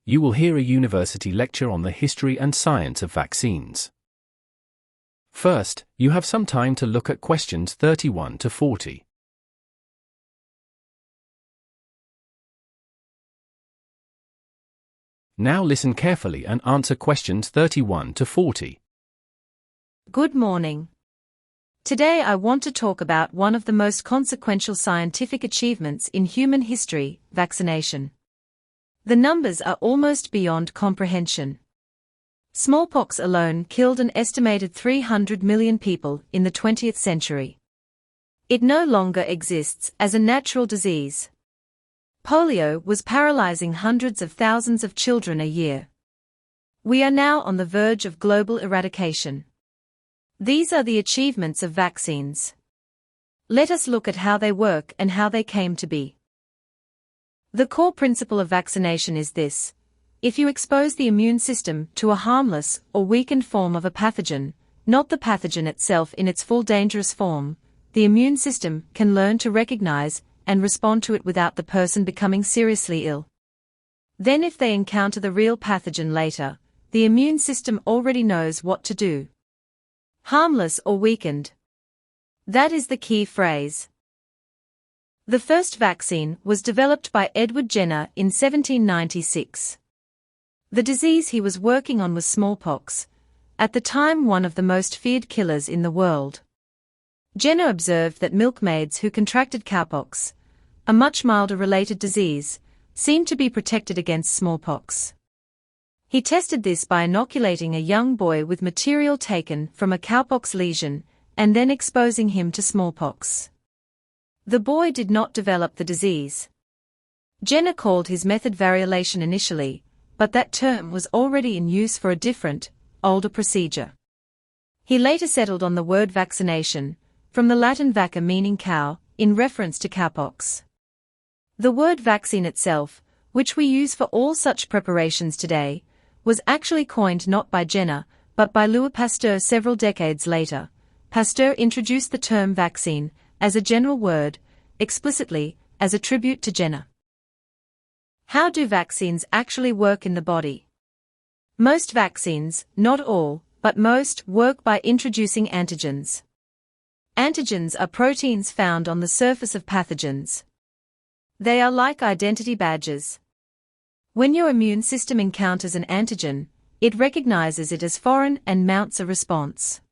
You will hear a university lecture on the history and science of vaccines. First, you have some time to look at questions 31 to 40. Now listen carefully and answer questions 31 to 40. Good morning. Today I want to talk about one of the most consequential scientific achievements in human history, vaccination. The numbers are almost beyond comprehension. Smallpox alone killed an estimated 300 million people in the 20th century. It no longer exists as a natural disease. Polio was paralyzing hundreds of thousands of children a year. We are now on the verge of global eradication. These are the achievements of vaccines. Let us look at how they work and how they came to be. The core principle of vaccination is this: if you expose the immune system to a harmless or weakened form of a pathogen, not the pathogen itself in its full dangerous form, the immune system can learn to recognize and respond to it without the person becoming seriously ill. Then if they encounter the real pathogen later, the immune system already knows what to do. Harmless or weakened. That is the key phrase. The first vaccine was developed by Edward Jenner in 1796. The disease he was working on was smallpox, at the time one of the most feared killers in the world. Jenner observed that milkmaids who contracted cowpox, a much milder related disease, seemed to be protected against smallpox. He tested this by inoculating a young boy with material taken from a cowpox lesion and then exposing him to smallpox. The boy did not develop the disease. Jenner called his method variolation initially, but that term was already in use for a different, older procedure. He later settled on the word vaccination, from the Latin vacca meaning cow, in reference to cowpox. The word vaccine itself, which we use for all such preparations today, was actually coined not by Jenner, but by Louis Pasteur several decades later. Pasteur introduced the term vaccine, as a general word, explicitly, as a tribute to Jenner. How do vaccines actually work in the body? Most vaccines, not all, but most, work by introducing antigens. Antigens are proteins found on the surface of pathogens. They are like identity badges. When your immune system encounters an antigen, it recognizes it as foreign and mounts a response.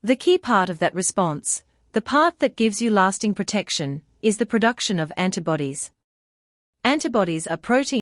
The key part of that response, the part that gives you lasting protection, is the production of antibodies. Antibodies are proteins